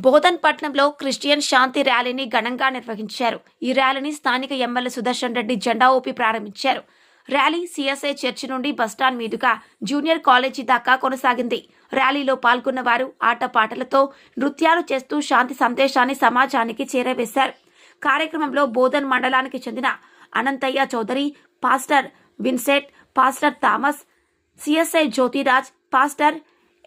బోధన్ పట్నంలో క్రిస్టియన్ శాంతి ర్యాలీని ఘనంగా నిర్వహించారు. ఈ ర్యాలీని స్థానిక ఎమ్మెల్యే సుదర్శన్ రెడ్డి జెండా ఊపి ప్రారంభించారు. ర్యాలీ సిఎస్ఐ చర్చి నుండి బస్టాండ్ మీదుగా జూనియర్ కాలేజీ దాకా కొనసాగింది. ర్యాలీలో పాల్గొన్న వారు ఆటపాటలతో నృత్యాలు చేస్తూ శాంతి సందేశాన్ని సమాజానికి చేరవేశారు. కార్యక్రమంలో బోధన్ మండలానికి చెందిన Anantayya Chaudhary, pastor Vincent, pastor Thomas, CSI Jyothiraj, pastor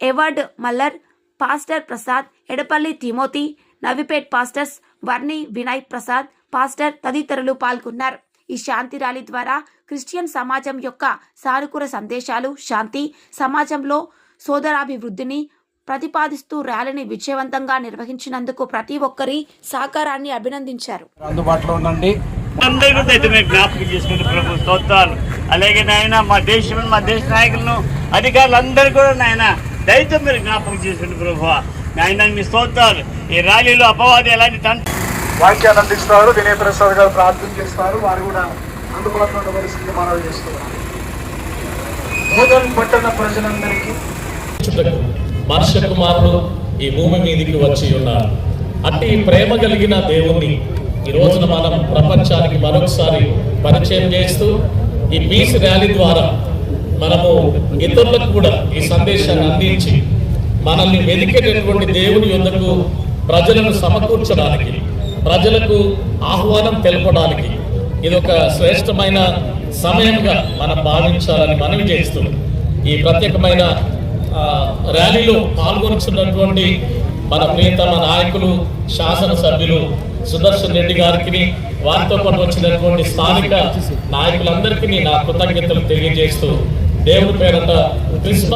ఎవర్డ్ మల్లర్, pastor Prasad, Edapalli Timothy, Navipet pastors Varni, Vinay Prasad, pastor తదితరులు పాల్గొన్నారు. ఈ శాంతి ర్యాలీ ద్వారా క్రిస్టియన్ సమాజం యొక్క సానుకూల సందేశాలు, శాంతి, సమాజంలో సోదరాభివృద్ధిని ప్రతిపాదిస్తూ ర్యాలీని విజయవంతంగా నిర్వహించినందుకు ప్రతి ఒక్కరి సహకారాన్ని అభినందించారు. అందుబాటులో ఉండండి. జ్ఞాపకం చేసుకుంటే ప్రభు స్తోత్రాలు. అలాగే నాయన మా దేశ నాయకులను, అధికారులందరూ కూడా నాయన దయతో మీరు జ్ఞాపకం చేసుకుంటే ప్రభు నాయన మీ స్తోత్రాలు. ఈ ర్యాలీలో అపవాది ఎలాంటి వాక్యాన్ని అందిస్తారు. వినయ్ ప్రసాద్ గారు ప్రార్థన చేస్తారు. వారు కూడా అందుబాటులో ఉన్న పరిస్థితి మనవి చేస్తున్నారు. బోధన్ పట్టణ ప్రజలందరికీ మనుష్య కుమారుడు ఈ భూమి మీదకి వచ్చి ఉన్నారు. అట్టి ప్రేమ కలిగిన దేవుణ్ణి ఈ రోజున మనం ప్రపంచానికి మరొకసారి పరిచయం చేస్తూ ఈ పీస్ ర్యాలీ ద్వారా మనము ఇతరులకు కూడా ఈ సందేశాన్ని అందించి మనల్ని వెలికేటటువంటి దేవుని యొద్దకు ప్రజలను సమకూర్చడానికి, ప్రజలకు ఆహ్వానం తెలపడానికి ఇది ఒక శ్రేష్టమైన సమయంగా మనం భావించాలని మనవి చేస్తూ ఈ ప్రత్యేకమైన ర్యాలీలో పాల్గొనుచున్నటువంటి మన ప్రియతమ నాయకులు, శాసనసభ్యులు సుదర్శన్ రెడ్డి గారికి, వారితో పాటు వచ్చినటువంటి స్థానిక నాయకులందరికీ నా కృతజ్ఞతలు తెలియజేస్తూ దేవుని పేరట క్రిస్మస్